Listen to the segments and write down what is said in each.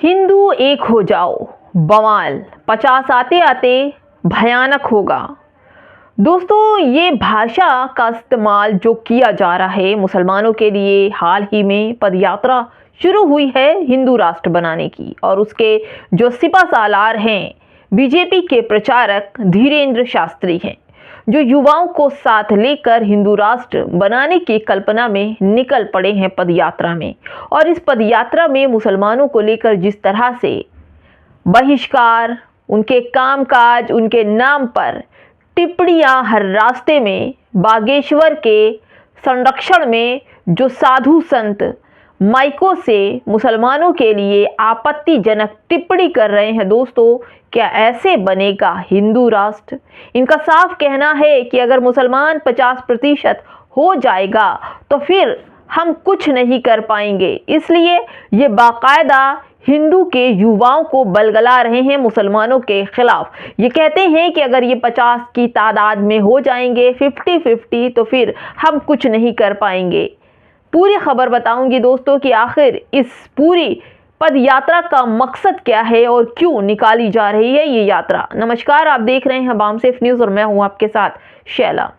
हिंदू एक हो जाओ, बवाल 50 आते आते भयानक होगा। दोस्तों, ये भाषा का इस्तेमाल जो किया जा रहा है मुसलमानों के लिए, हाल ही में पदयात्रा शुरू हुई है हिंदू राष्ट्र बनाने की, और उसके जो सिपासालार हैं बीजेपी के प्रचारक धीरेंद्र शास्त्री हैं, जो युवाओं को साथ लेकर हिंदू राष्ट्र बनाने की कल्पना में निकल पड़े हैं पदयात्रा में। और इस पदयात्रा में मुसलमानों को लेकर जिस तरह से बहिष्कार, उनके कामकाज, उनके नाम पर टिप्पणियां हर रास्ते में, बागेश्वर के संरक्षण में जो साधु संत माइकों से मुसलमानों के लिए आपत्तिजनक टिप्पणी कर रहे हैं, दोस्तों क्या ऐसे बनेगा हिंदू राष्ट्र? इनका साफ कहना है कि अगर मुसलमान 50% हो जाएगा तो फिर हम कुछ नहीं कर पाएंगे। इसलिए ये बाकायदा हिंदू के युवाओं को बलगला रहे हैं मुसलमानों के खिलाफ। ये कहते हैं कि अगर ये 50 की तादाद में हो जाएंगे, 50-50, तो फिर हम कुछ नहीं कर पाएंगे। पूरी खबर बताऊंगी दोस्तों कि आखिर इस पूरी पद यात्रा का मकसद क्या है और क्यों निकाली जा रही है ये यात्रा। नमस्कार, आप देख रहे हैं बामसेफ न्यूज और मैं हूं आपके साथ शैला।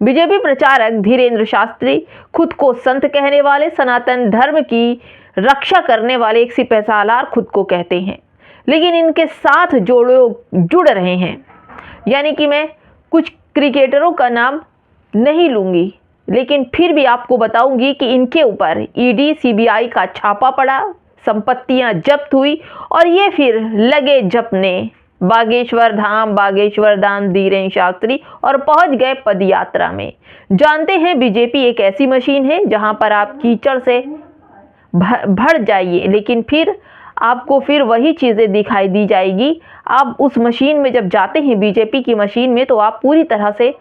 बीजेपी प्रचारक धीरेंद्र शास्त्री खुद को संत कहने वाले, सनातन धर्म की रक्षा करने वाले एक सिपहसालार खुद को कहते हैं, लेकिन इनके साथ जो लोग जुड़ रहे हैं, यानी कि मैं कुछ क्रिकेटरों का नाम नहीं लूंगी, लेकिन फिर भी आपको बताऊंगी कि इनके ऊपर ईडी सीबीआई का छापा पड़ा, संपत्तियां जब्त हुई और ये फिर लगे जपने बागेश्वर धाम धीरेंद्र शास्त्री और पहुंच गए पदयात्रा में। जानते हैं बीजेपी एक ऐसी मशीन है जहां पर आप कीचड़ से भर जाइए, लेकिन फिर आपको फिर वही चीजें दिखाई दी जाएगी। आप उस मशीन में जब जाते हैं, बीजेपी की मशीन में, तो आप पूरी तरह से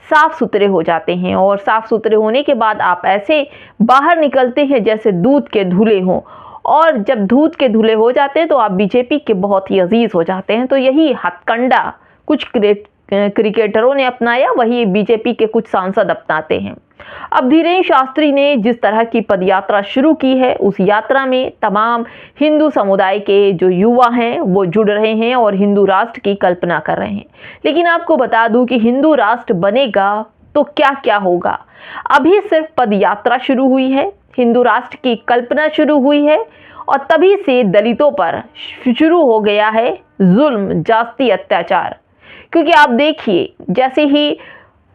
साफ सुथरे हो जाते हैं, और साफ सुथरे होने के बाद आप ऐसे बाहर निकलते हैं जैसे दूध के धुले हों, और जब दूध के धुले हो जाते हैं तो आप बीजेपी के बहुत ही अजीज हो जाते हैं। तो यही हथकंडा कुछ क्रिकेटरों ने अपनाया, वही बीजेपी के कुछ सांसद अपनाते हैं। अब धीरेंद्र शास्त्री ने जिस तरह की पदयात्रा शुरू की है, उस यात्रा में तमाम हिंदू समुदाय के जो युवा हैं वो जुड़ रहे हैं और हिंदू राष्ट्र की कल्पना कर रहे हैं। लेकिन आपको बता दूं कि हिंदू राष्ट्र बनेगा तो क्या क्या होगा। अभी सिर्फ पदयात्रा शुरू हुई है, हिंदू राष्ट्र की कल्पना शुरू हुई है, और तभी से दलितों पर शुरू हो गया है जुल्म, जाति, अत्याचार। क्योंकि आप देखिए, जैसे ही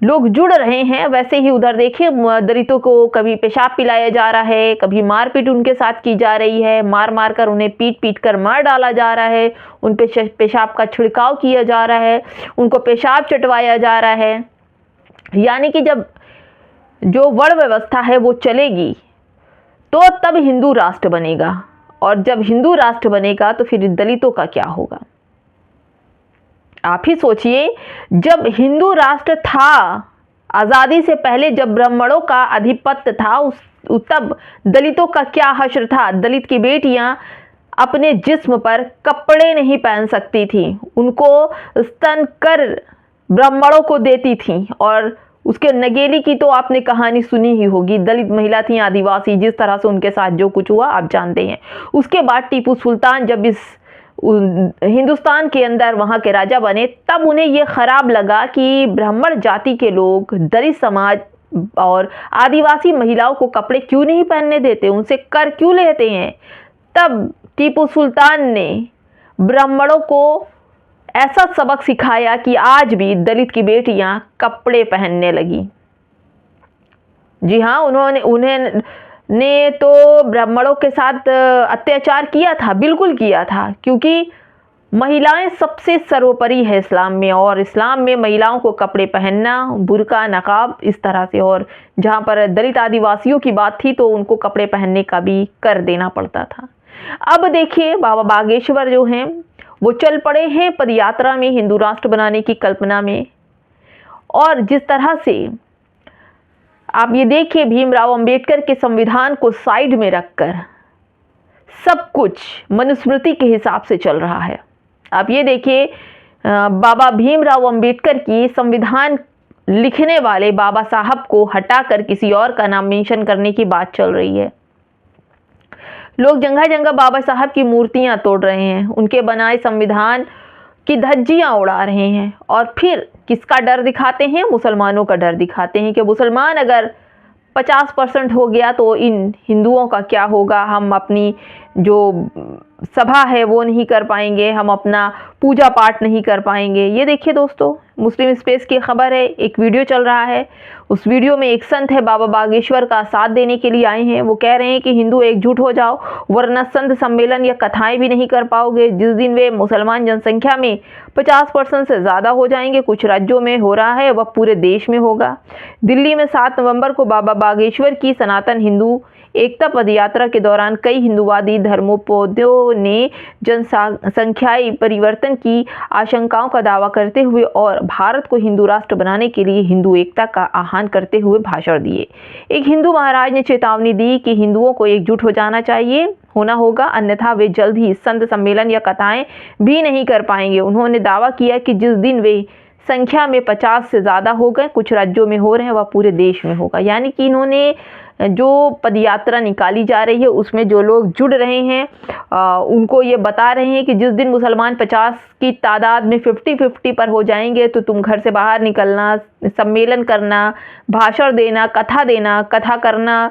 लोग जुड़ रहे हैं वैसे ही उधर देखिए दलितों को कभी पेशाब पिलाया जा रहा है, कभी मारपीट उनके साथ की जा रही है, मार मार कर उन्हें पीट पीट कर मार डाला जा रहा है, उन पे पेशाब का छिड़काव किया जा रहा है, उनको पेशाब चटवाया जा रहा है। यानी कि जब जो वर्ण व्यवस्था है वो चलेगी तो तब हिंदू राष्ट्र बनेगा, और जब हिंदू राष्ट्र बनेगा तो फिर दलितों का क्या होगा। आप ही सोचिए, जब हिंदू राष्ट्र था, आजादी से पहले जब ब्राह्मणों का आधिपत्य था, तब दलितों का क्या हश्र था। दलित की बेटियां अपने जिस्म पर कपड़े नहीं पहन सकती थी, उनको स्तन कर ब्राह्मणों को देती थी। और उसके नगेली की तो आपने कहानी सुनी ही होगी, दलित महिला थी, आदिवासी, जिस तरह से उनके साथ जो कुछ हुआ आप जानते हैं। उसके बाद टीपू सुल्तान जब इस हिंदुस्तान के अंदर वहाँ के राजा बने, तब उन्हें यह खराब लगा कि ब्राह्मण जाति के लोग दलित समाज और आदिवासी महिलाओं को कपड़े क्यों नहीं पहनने देते, उनसे कर क्यों लेते हैं। तब टीपू सुल्तान ने ब्राह्मणों को ऐसा सबक सिखाया कि आज भी दलित की बेटियां कपड़े पहनने लगी। जी हाँ, उन्होंने तो ब्राह्मणों के साथ अत्याचार किया था, बिल्कुल किया था, क्योंकि महिलाएं सबसे सर्वोपरि है इस्लाम में, और इस्लाम में महिलाओं को कपड़े पहनना, बुर्का, नकाब, इस तरह से। और जहाँ पर दलित आदिवासियों की बात थी तो उनको कपड़े पहनने का भी कर देना पड़ता था। अब देखिए, बाबा बागेश्वर जो हैं वो चल पड़े हैं पदयात्रा में हिंदू राष्ट्र बनाने की कल्पना में। और जिस तरह से आप ये देखिए, भीमराव अंबेडकर के संविधान को साइड में रखकर सब कुछ मनुस्मृति के हिसाब से चल रहा है। आप ये देखिए, बाबा भीमराव अंबेडकर की संविधान लिखने वाले बाबा साहब को हटाकर किसी और का नाम मेंशन करने की बात चल रही है। लोग जगह जगह बाबा साहब की मूर्तियां तोड़ रहे हैं, उनके बनाए संविधान की धज्जियां उड़ा रहे हैं और फिर किसका डर दिखाते हैं? मुसलमानों का डर दिखाते हैं कि मुसलमान अगर 50% हो गया तो इन हिंदुओं का क्या होगा, हम अपनी जो सभा है वो नहीं कर पाएंगे, हम अपना पूजा पाठ नहीं कर पाएंगे। ये देखिए दोस्तों, मुस्लिम स्पेस की खबर है, एक वीडियो चल रहा है। उस वीडियो में एक संत है, बाबा बागेश्वर का साथ देने के लिए आए हैं। वो कह रहे हैं कि हिंदू एकजुट हो जाओ, वरना संत सम्मेलन या कथाएं भी नहीं कर पाओगे। जिस दिन वे मुसलमान जनसंख्या में 50% से ज़्यादा हो जाएंगे, कुछ राज्यों में हो रहा है, वह पूरे देश में होगा। दिल्ली में 7 नवंबर को बाबा बागेश्वर की सनातन हिंदू एकता पदयात्रा के दौरान कई हिंदुवादी धर्मोपदेशों ने जनसंख्याई परिवर्तन की आशंकाओं का दावा करते हुए और भारत को हिंदू राष्ट्र बनाने के लिए हिंदू एकता का आह्वान करते हुए भाषण दिए। एक हिंदू महाराज ने चेतावनी दी कि हिंदुओं को एकजुट हो जाना चाहिए, होना होगा, अन्यथा वे जल्द ही संत सम्मेलन या कथाएं भी नहीं कर पाएंगे। उन्होंने दावा किया कि जिस दिन वे संख्या में 50 से ज़्यादा हो गए, कुछ राज्यों में हो रहे हैं, वह पूरे देश में होगा। यानी कि इन्होंने जो पदयात्रा निकाली जा रही है उसमें जो लोग जुड़ रहे हैं उनको ये बता रहे हैं कि जिस दिन मुसलमान 50 की तादाद में 50-50 पर हो जाएंगे तो तुम घर से बाहर निकलना, सम्मेलन करना, भाषण देना, कथा करना,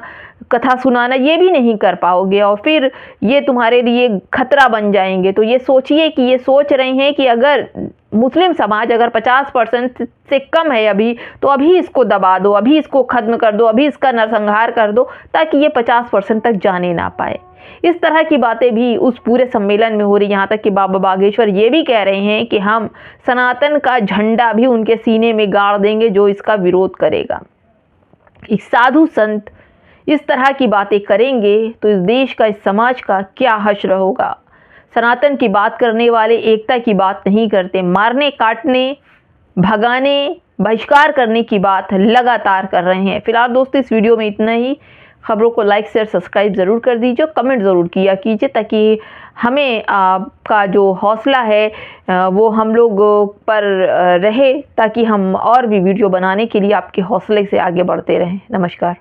कथा सुनाना ये भी नहीं कर पाओगे और फिर ये तुम्हारे लिए खतरा बन जाएंगे। तो ये सोचिए कि ये सोच रहे हैं कि अगर मुस्लिम समाज अगर 50% से कम है अभी, तो अभी इसको दबा दो, अभी इसको खत्म कर दो, अभी इसका नरसंहार कर दो ताकि ये 50% तक जाने ना पाए। इस तरह की बातें भी उस पूरे सम्मेलन में हो रही। यहाँ तक कि बाबा बागेश्वर ये भी कह रहे हैं कि हम सनातन का झंडा भी उनके सीने में गाड़ देंगे जो इसका विरोध करेगा। एक साधु संत इस तरह की बातें करेंगे तो इस देश का, इस समाज का क्या हश्र होगा। सनातन की बात करने वाले एकता की बात नहीं करते, मारने, काटने, भगाने, बहिष्कार करने की बात लगातार कर रहे हैं। फिलहाल दोस्तों इस वीडियो में इतना ही। खबरों को लाइक, शेयर, सब्सक्राइब ज़रूर कर दीजिए, कमेंट ज़रूर किया कीजिए ताकि हमें आपका जो हौसला है वो हम लोग पर रहे, ताकि हम और भी वीडियो बनाने के लिए आपके हौसले से आगे बढ़ते रहें। नमस्कार।